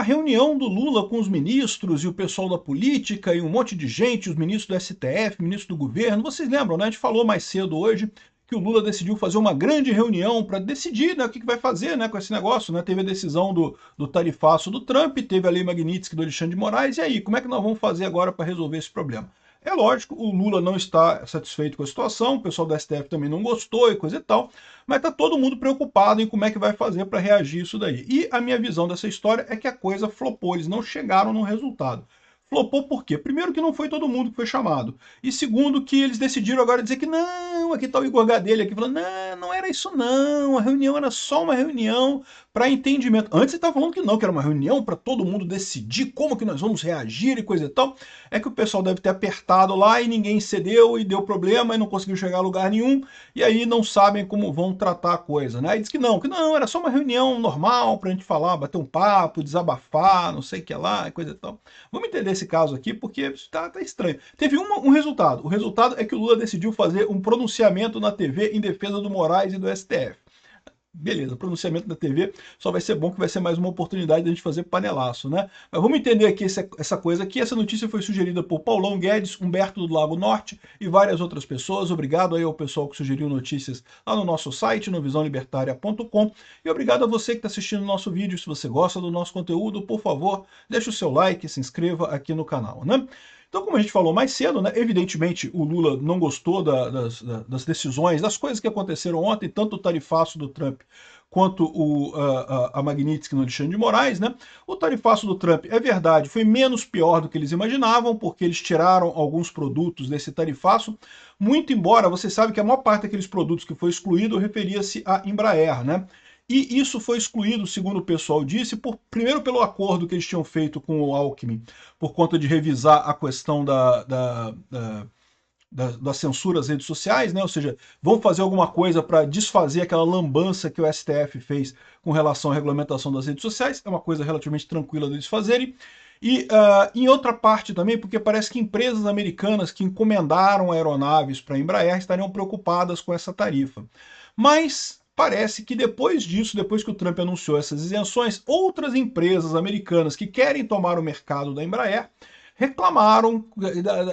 a reunião do Lula com os ministros e o pessoal da política e um monte de gente, os ministros do STF, ministros do governo, vocês lembram, né? A gente falou mais cedo hoje que o Lula decidiu fazer uma grande reunião para decidir, né, o que vai fazer, né, com esse negócio, né? Teve a decisão do tarifaço do Trump, teve a lei Magnitsky do Alexandre de Moraes, e aí, como é que nós vamos fazer agora para resolver esse problema? É lógico, o Lula não está satisfeito com a situação, o pessoal da STF também não gostou e coisa e tal, mas está todo mundo preocupado em como é que vai fazer para reagir isso daí. E a minha visão dessa história é que a coisa flopou, eles não chegaram no resultado. Flopou por quê? Primeiro que não foi todo mundo que foi chamado. E segundo que eles decidiram agora dizer que não, aqui está o Igor Gadelha aqui falando, não, não era isso não, a reunião era só uma reunião para entendimento. Antes você estava falando que não, que era uma reunião para todo mundo decidir como que nós vamos reagir e coisa e tal. É que o pessoal deve ter apertado lá e ninguém cedeu e deu problema e não conseguiu chegar a lugar nenhum. E aí não sabem como vão tratar a coisa, né? Aí diz que não, era só uma reunião normal para a gente falar, bater um papo, desabafar, não sei o que lá e coisa e tal. Vamos entender esse caso aqui porque tá estranho. Teve um resultado. O resultado é que o Lula decidiu fazer um pronunciamento na TV em defesa do Moraes e do STF. Beleza, pronunciamento da TV só vai ser bom que vai ser mais uma oportunidade de a gente fazer panelaço, né? Mas vamos entender aqui essa coisa aqui. Essa notícia foi sugerida por Paulão Guedes, Humberto do Lago Norte e várias outras pessoas. Obrigado aí ao pessoal que sugeriu notícias lá no nosso site, no visãolibertaria.com. E obrigado a você que está assistindo o nosso vídeo. Se você gosta do nosso conteúdo, por favor, deixe o seu like e se inscreva aqui no canal, né? Então, como a gente falou mais cedo, né, evidentemente o Lula não gostou das decisões, das coisas que aconteceram ontem, tanto o tarifaço do Trump quanto a Magnitsky no Alexandre de Moraes. Né? O tarifaço do Trump, é verdade, foi menos pior do que eles imaginavam, porque eles tiraram alguns produtos desse tarifaço, muito embora você sabe que a maior parte daqueles produtos que foi excluído referia-se à Embraer, né? E isso foi excluído, segundo o pessoal disse, primeiro pelo acordo que eles tinham feito com o Alckmin, por conta de revisar a questão da censura às redes sociais, né? Ou seja, vão fazer alguma coisa para desfazer aquela lambança que o STF fez com relação à regulamentação das redes sociais. É uma coisa relativamente tranquila deles fazerem. E em outra parte também, porque parece que empresas americanas que encomendaram aeronaves para a Embraer estariam preocupadas com essa tarifa. Mas parece que depois disso, depois que o Trump anunciou essas isenções, outras empresas americanas que querem tomar o mercado da Embraer reclamaram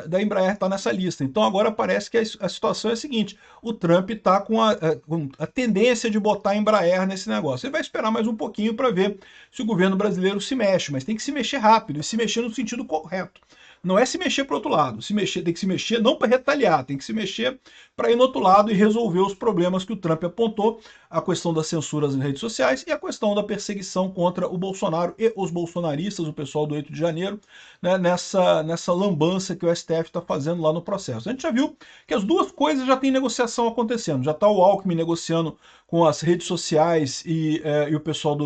da Embraer estar nessa lista. Então agora parece que a situação é a seguinte, o Trump está com a tendência de botar a Embraer nesse negócio. Ele vai esperar mais um pouquinho para ver se o governo brasileiro se mexe, mas tem que se mexer rápido e se mexer no sentido correto. Não é se mexer para o outro lado, tem que se mexer não para retaliar, tem que se mexer para ir no outro lado e resolver os problemas que o Trump apontou, a questão da censura nas redes sociais e a questão da perseguição contra o Bolsonaro e os bolsonaristas, o pessoal do 8 de janeiro, né, nessa lambança que o STF está fazendo lá no processo. A gente já viu que as duas coisas já tem negociação acontecendo, já está o Alckmin negociando com as redes sociais e o pessoal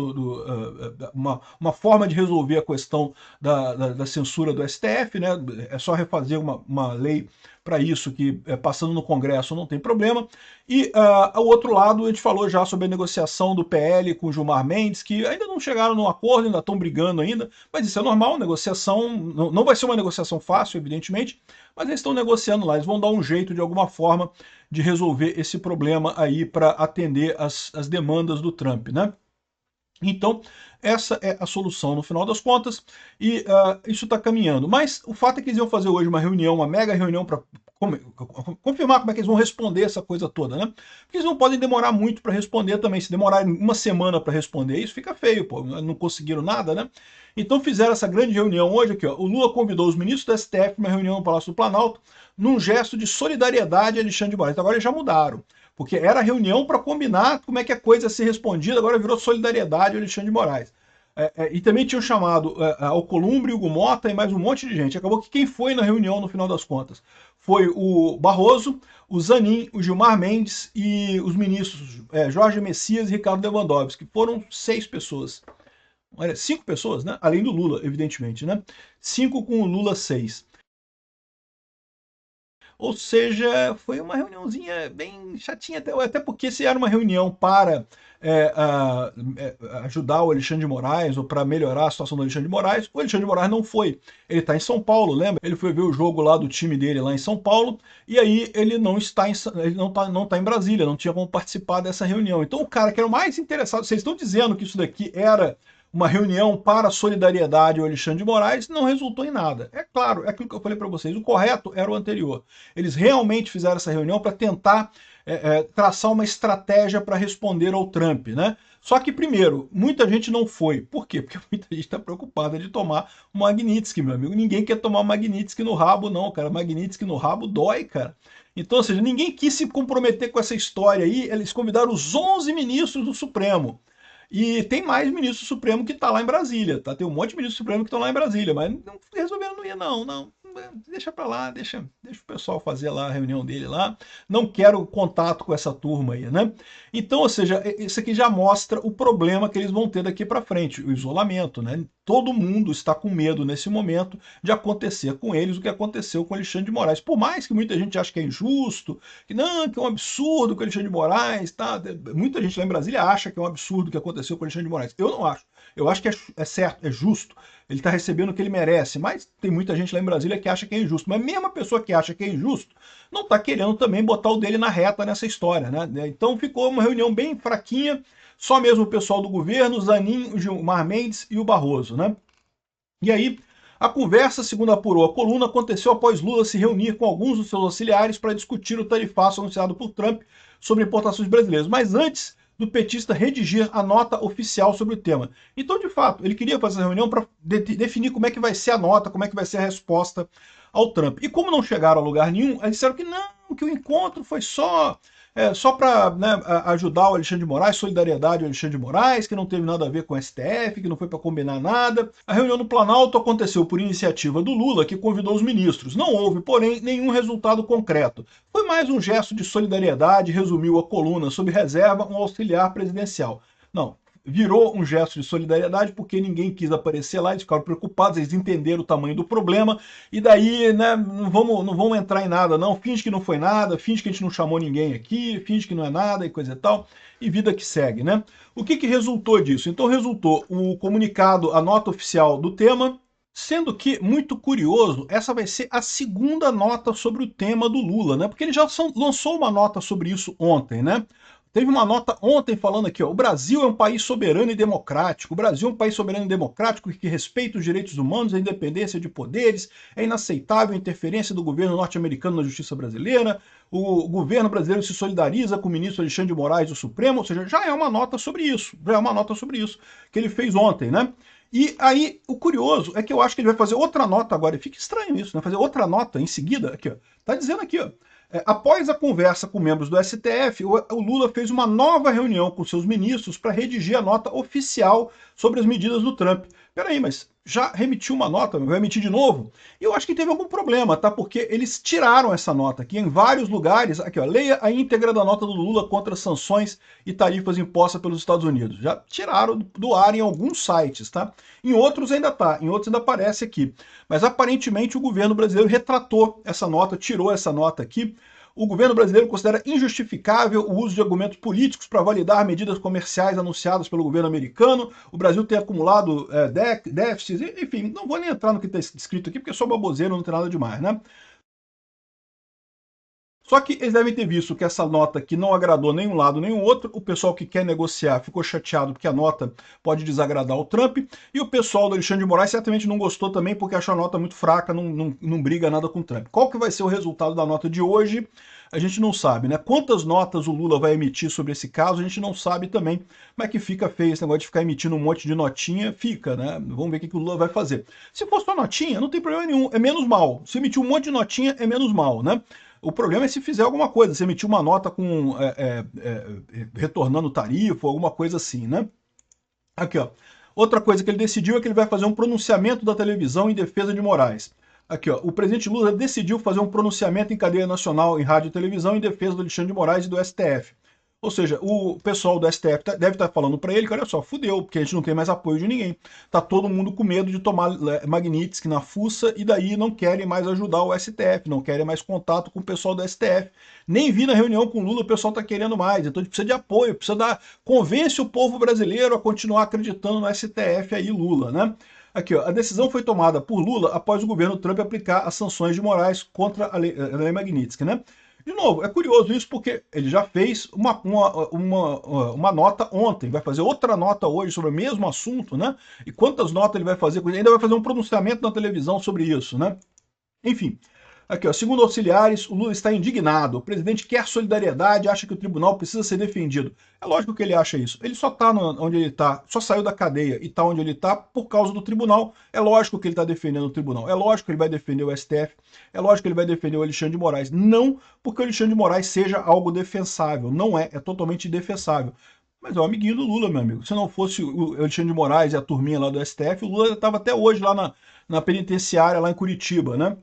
uma forma de resolver a questão da censura do STF, né? É só refazer uma lei para isso, que passando no Congresso não tem problema. E ao outro lado, a gente falou já sobre a negociação do PL com o Gilmar Mendes, que ainda não chegaram num acordo, ainda estão brigando ainda, mas isso é normal, negociação, não vai ser uma negociação fácil, evidentemente, mas eles estão negociando lá, eles vão dar um jeito de alguma forma de resolver esse problema aí para atender as demandas do Trump, né? Então, essa é a solução no final das contas, e isso está caminhando. Mas o fato é que eles iam fazer hoje uma reunião, uma mega reunião para confirmar como é que eles vão responder essa coisa toda, né? Porque eles não podem demorar muito para responder também. Se demorarem uma semana para responder isso, fica feio, pô, não conseguiram nada, né? Então fizeram essa grande reunião hoje aqui, ó. O Lula convidou os ministros do STF para uma reunião no Palácio do Planalto, num gesto de solidariedade a Alexandre de Moraes. Então agora eles já mudaram. Porque era reunião para combinar como é que a coisa ia ser respondida, agora virou solidariedade ao Alexandre de Moraes. E também tinham chamado Alcolumbre, Hugo Mota e mais um monte de gente. Acabou que quem foi na reunião, no final das contas, foi o Barroso, o Zanin, o Gilmar Mendes e os ministros Jorge Messias e Ricardo Lewandowski, que foram 6 pessoas. Olha, 5 pessoas, né? Além do Lula, evidentemente, né? 5 com o Lula, 6. Ou seja, foi uma reuniãozinha bem chatinha, até porque se era uma reunião para ajudar o Alexandre de Moraes ou para melhorar a situação do Alexandre de Moraes, o Alexandre de Moraes não foi. Ele está em São Paulo, lembra? Ele foi ver o jogo lá do time dele lá em São Paulo e aí ele não está em Brasília, não tinha como participar dessa reunião. Então o cara que era o mais interessado, vocês estão dizendo que isso daqui era uma reunião para solidariedade ao Alexandre de Moraes, não resultou em nada. É claro, é aquilo que eu falei para vocês, o correto era o anterior. Eles realmente fizeram essa reunião para tentar traçar uma estratégia para responder ao Trump, né? Só que, primeiro, muita gente não foi. Por quê? Porque muita gente está preocupada de tomar o Magnitsky, meu amigo. Ninguém quer tomar o Magnitsky no rabo, não, cara. Magnitsky no rabo dói, cara. Então, ou seja, ninguém quis se comprometer com essa história aí. Eles convidaram os 11 ministros do Supremo. E tem mais ministro Supremo que está lá em Brasília, tá? Tem um monte de ministro Supremo que estão lá em Brasília, mas não, resolveram não ir, não. Deixa para lá, deixa o pessoal fazer lá a reunião dele lá. Não quero contato com essa turma aí, né? Então, ou seja, isso aqui já mostra o problema que eles vão ter daqui para frente, o isolamento, né? Todo mundo está com medo nesse momento de acontecer com eles o que aconteceu com Alexandre de Moraes. Por mais que muita gente ache que é injusto, que não, que é um absurdo com Alexandre de Moraes, tá? Muita gente lá em Brasília acha que é um absurdo o que aconteceu com Alexandre de Moraes. Eu não acho. Eu acho que é certo, é justo. Ele está recebendo o que ele merece, mas tem muita gente lá em Brasília que acha que é injusto. Mas mesmo a pessoa que acha que é injusto, não está querendo também botar o dele na reta nessa história, né? Então ficou uma reunião bem fraquinha, só mesmo o pessoal do governo, o Zanin, o Gilmar Mendes e o Barroso, né? E aí, a conversa, segundo apurou a coluna, aconteceu após Lula se reunir com alguns dos seus auxiliares para discutir o tarifaço anunciado por Trump sobre importações brasileiras. Mas antes do petista redigir a nota oficial sobre o tema. Então, de fato, ele queria fazer essa reunião para definir como é que vai ser a nota, como é que vai ser a resposta ao Trump. E como não chegaram a lugar nenhum, eles disseram que não, que o encontro foi só para, né, ajudar o Alexandre de Moraes, solidariedade ao Alexandre de Moraes, que não teve nada a ver com o STF, que não foi para combinar nada. A reunião no Planalto aconteceu por iniciativa do Lula, que convidou os ministros. Não houve, porém, nenhum resultado concreto. Foi mais um gesto de solidariedade, resumiu a coluna, sob reserva um auxiliar presidencial. Não, virou um gesto de solidariedade porque ninguém quis aparecer lá, eles ficaram preocupados, eles entenderam o tamanho do problema, e daí, né, não vamos entrar em nada não, finge que não foi nada, finge que a gente não chamou ninguém aqui, finge que não é nada e coisa e tal, e vida que segue, né? O que resultou disso? Então resultou o comunicado, a nota oficial do tema, sendo que, muito curioso, essa vai ser a segunda nota sobre o tema do Lula, né? Porque ele já lançou uma nota sobre isso ontem, né? Teve uma nota ontem falando aqui, ó, o Brasil é um país soberano e democrático. O Brasil é um país soberano e democrático que respeita os direitos humanos, a independência de poderes, é inaceitável a interferência do governo norte-americano na justiça brasileira, o governo brasileiro se solidariza com o ministro Alexandre de Moraes do Supremo, ou seja, já é uma nota sobre isso, que ele fez ontem, né? E aí, o curioso é que eu acho que ele vai fazer outra nota agora, e fica estranho isso, né? Fazer outra nota em seguida, aqui, ó. Tá dizendo aqui, ó. Após a conversa com membros do STF, o Lula fez uma nova reunião com seus ministros para redigir a nota oficial sobre as medidas do Trump. Peraí, mas já remitiu uma nota, vai emitir de novo? E eu acho que teve algum problema, tá? Porque eles tiraram essa nota aqui em vários lugares. Aqui, ó, leia a íntegra da nota do Lula contra sanções e tarifas impostas pelos Estados Unidos. Já tiraram do ar em alguns sites, tá? Em outros ainda tá, em outros ainda aparece aqui. Mas aparentemente o governo brasileiro retratou essa nota, tirou essa nota aqui. O governo brasileiro considera injustificável o uso de argumentos políticos para validar medidas comerciais anunciadas pelo governo americano. O Brasil tem acumulado déficits, enfim, não vou nem entrar no que está escrito aqui, porque é só baboseiro, não tem nada demais, né? Só que eles devem ter visto que essa nota aqui não agradou nem um lado nem o outro, o pessoal que quer negociar ficou chateado porque a nota pode desagradar o Trump, e o pessoal do Alexandre de Moraes certamente não gostou também porque achou a nota muito fraca, não briga nada com o Trump. Qual que vai ser o resultado da nota de hoje? A gente não sabe, né? Quantas notas o Lula vai emitir sobre esse caso, a gente não sabe também. Mas que fica feio esse negócio de ficar emitindo um monte de notinha, fica, né? Vamos ver o que o Lula vai fazer. Se for só notinha, não tem problema nenhum, é menos mal. Se emitir um monte de notinha, é menos mal, né? O problema é se fizer alguma coisa, se emitir uma nota com retornando tarifa, alguma coisa assim, né? Aqui, ó. Outra coisa que ele decidiu é que ele vai fazer um pronunciamento da televisão em defesa de Moraes. Aqui, ó. O presidente Lula decidiu fazer um pronunciamento em cadeia nacional em rádio e televisão em defesa do Alexandre de Moraes e do STF. Ou seja, o pessoal do STF deve estar falando para ele que, olha só, fudeu, porque a gente não tem mais apoio de ninguém. Tá todo mundo com medo de tomar Magnitsky na fuça e daí não querem mais ajudar o STF, não querem mais contato com o pessoal do STF. Nem vi na reunião com o Lula, o pessoal tá querendo mais. Então a gente precisa de apoio, convence o povo brasileiro a continuar acreditando no STF aí, Lula, né? Aqui, ó, a decisão foi tomada por Lula após o governo Trump aplicar as sanções de Moraes contra a lei Magnitsky, né? De novo, é curioso isso porque ele já fez uma nota ontem, vai fazer outra nota hoje sobre o mesmo assunto, né? E quantas notas ele vai fazer? Ainda vai fazer um pronunciamento na televisão sobre isso, né? Enfim, aqui, ó, segundo auxiliares, o Lula está indignado. O presidente quer solidariedade, acha que o tribunal precisa ser defendido. É lógico que ele acha isso. Ele só está onde ele está, só saiu da cadeia e está onde ele está por causa do tribunal. É lógico que ele está defendendo o tribunal. É lógico que ele vai defender o STF. É lógico que ele vai defender o Alexandre de Moraes. Não porque o Alexandre de Moraes seja algo defensável. Não é, é totalmente indefensável. Mas é o amiguinho do Lula, meu amigo. Se não fosse o Alexandre de Moraes e a turminha lá do STF, o Lula estava até hoje lá na penitenciária, lá em Curitiba, né?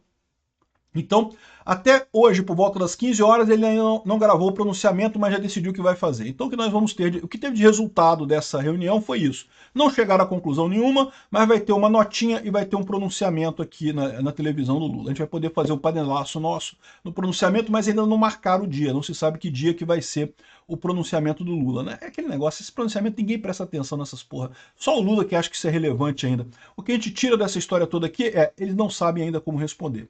Então, até hoje, por volta das 15 horas, ele ainda não gravou o pronunciamento, mas já decidiu o que vai fazer. Então, o que nós vamos ter, o que teve de resultado dessa reunião foi isso. Não chegaram a conclusão nenhuma, mas vai ter uma notinha e vai ter um pronunciamento aqui na televisão do Lula. A gente vai poder fazer um panelaço nosso no pronunciamento, mas ainda não marcaram o dia. Não se sabe que dia que vai ser o pronunciamento do Lula, né? É aquele negócio, esse pronunciamento, ninguém presta atenção nessas porra. Só o Lula que acha que isso é relevante ainda. O que a gente tira dessa história toda aqui é, eles não sabem ainda como responder.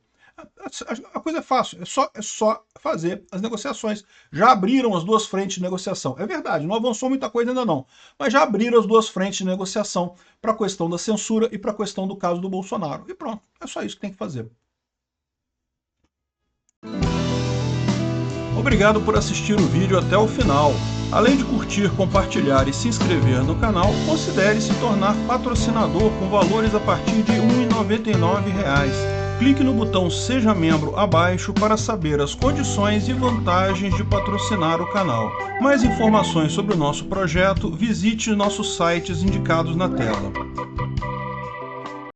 A coisa é fácil, é só fazer as negociações. Já abriram as duas frentes de negociação. É verdade, não avançou muita coisa ainda não, mas já abriram as duas frentes de negociação para a questão da censura e para a questão do caso do Bolsonaro. E pronto, é só isso que tem que fazer. Obrigado por assistir o vídeo até o final. Além de curtir, compartilhar e se inscrever no canal, considere se tornar patrocinador com valores a partir de R$ 1,99. Clique no botão Seja Membro abaixo para saber as condições e vantagens de patrocinar o canal. Mais informações sobre o nosso projeto, visite nossos sites indicados na tela.